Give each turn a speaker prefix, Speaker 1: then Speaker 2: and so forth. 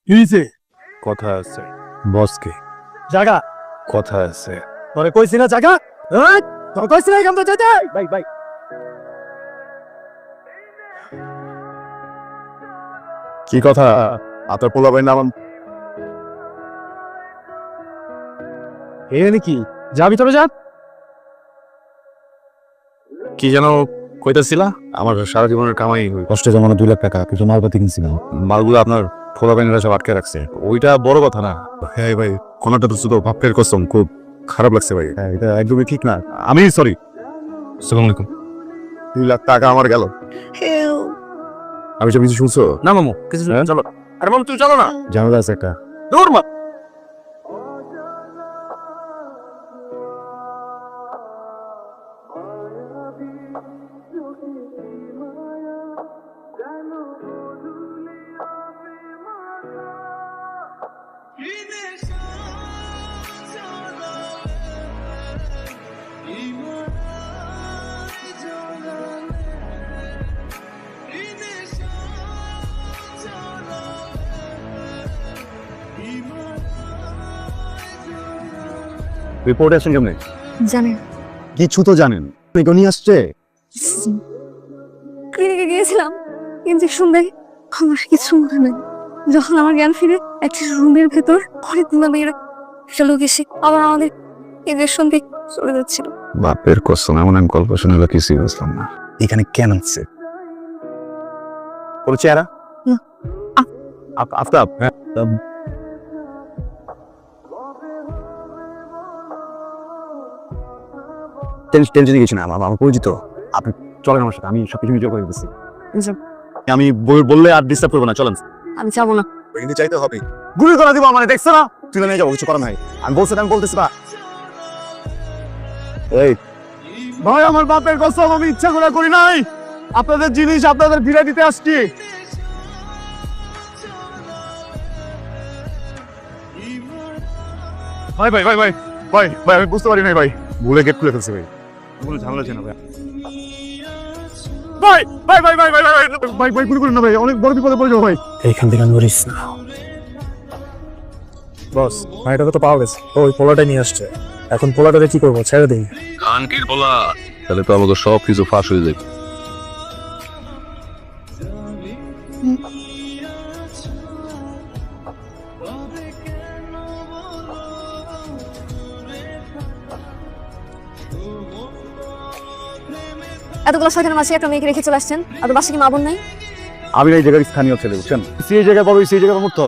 Speaker 1: কি হইছে?
Speaker 2: কথা আছে বসকে,
Speaker 1: জাগা
Speaker 2: কথা আছে।
Speaker 1: তোরে কইছি না জাগা? এই তোর কইছি না এখান থেকে যেতে? ভাই
Speaker 2: কি কথা? আপনার পোলা ভাই নাম
Speaker 1: এ নাকি যাবি তোরে যা।
Speaker 2: কি যেন কইতাছিলা? আমার সারা জীবনের কামাই
Speaker 3: কষ্টে জমানো 2 লাখ টাকা কিছু মালপাতি কিনছিলাম।
Speaker 2: মালগুলো আপনার পোলা ভাইনেরা সব আটকে রাখছে, ওইটা বড় কথা না। হ্যাঁ ভাই, কোনটা তো শুধু ভাবের কসম, খুব খারাপ লাগছে ভাই।
Speaker 3: হ্যাঁ, এটা একদমই ঠিক না।
Speaker 2: আমি সরি। আসসালামু আলাইকুম। 2 লাখ টাকা আমার গেল। আমি সব কিছু শুনছো?
Speaker 1: না মামু কিছু
Speaker 2: হ্যাঁ?
Speaker 1: চলো। আরে মামু তুই চলো না।
Speaker 3: ঝামেলা আছে একটা।
Speaker 1: দূর মা।
Speaker 2: রিপোর্ট আসেন কেমনে?
Speaker 4: জানেন
Speaker 3: কিছু তো জানেন। এগুলো নিয়ে আসছে।
Speaker 4: ক্লিনিকে গিয়েছিলাম ইঞ্জেকশন দেয়, আমার কিছু মনে নেই। যখন আমার জ্ঞান ফিরে একটা রুমের ভেতর অনেকগুলো মেয়েরা একটা লোক এসে আবার আমাদের ইঞ্জেকশন দিয়ে চলে যাচ্ছিল।
Speaker 2: বাপের কসম, এমন আমি গল্প শুনে কিছুই বুঝলাম না।
Speaker 3: এখানে কেন আছে? কোনো চেহারা?
Speaker 4: না।
Speaker 3: আফতাব, হ্যাঁ। টেনশনে গেছি না, আমার পরিচিত। আপনি চলেন আমার সাথে, আমি সবকিছু নিজে করে দিচ্ছি। আমি বললে আর ডিস্টার্ব করবো না, চলেন।
Speaker 4: আমি যাবো না।
Speaker 3: কিন্তু চাইতে হবে। গুলি করে দিব মানে, দেখছো না? তুলে নিয়ে যাবো, কিছু করার নাই। আমি বলতেছি না। এই
Speaker 1: ভাই আমার বাপের কসম, আমি ইচ্ছা করে করি নাই। আপনাদের জিনিস আপনাদের ফিরে দিতে আসছি।
Speaker 2: ভাই ভাই ভাই ভাই ভাই ভাই আমি বুঝতে পারি নাই ভাই, ভুলে গেট খুলে ফেলছি ভাই। কোনো ঝামেলা ছিল না ভাই।
Speaker 1: ভাই ভাই ভাই ভাই ভাই ভাই ভাই ভাই গুলি করুন না ভাই, অনেক বড় বিপদে পড়ে যাবো ভাই।
Speaker 3: এইখান থেকে নড়িস না। বস, ভাইটা তো পাওয়া গেছে। ওই পোলাটা নিয়ে আসছে। এখন পোলাটাকে কি করবো? ছেড়ে দিই।
Speaker 5: খানকির বলা, তাহলে তো আমাকে সব কিছু ফাঁস হয়ে যাবে।
Speaker 4: এতগুলো শয়তানের মাঝে একটা মেয়েকে রেখে চলে আসছেন, আর বাসা কি মা বোন নাই?
Speaker 3: আমি এই জায়গার স্থানীয় ছেলে, বুঝছেন? সেই জায়গায় বড়, সেই জায়গায় মুক্ত।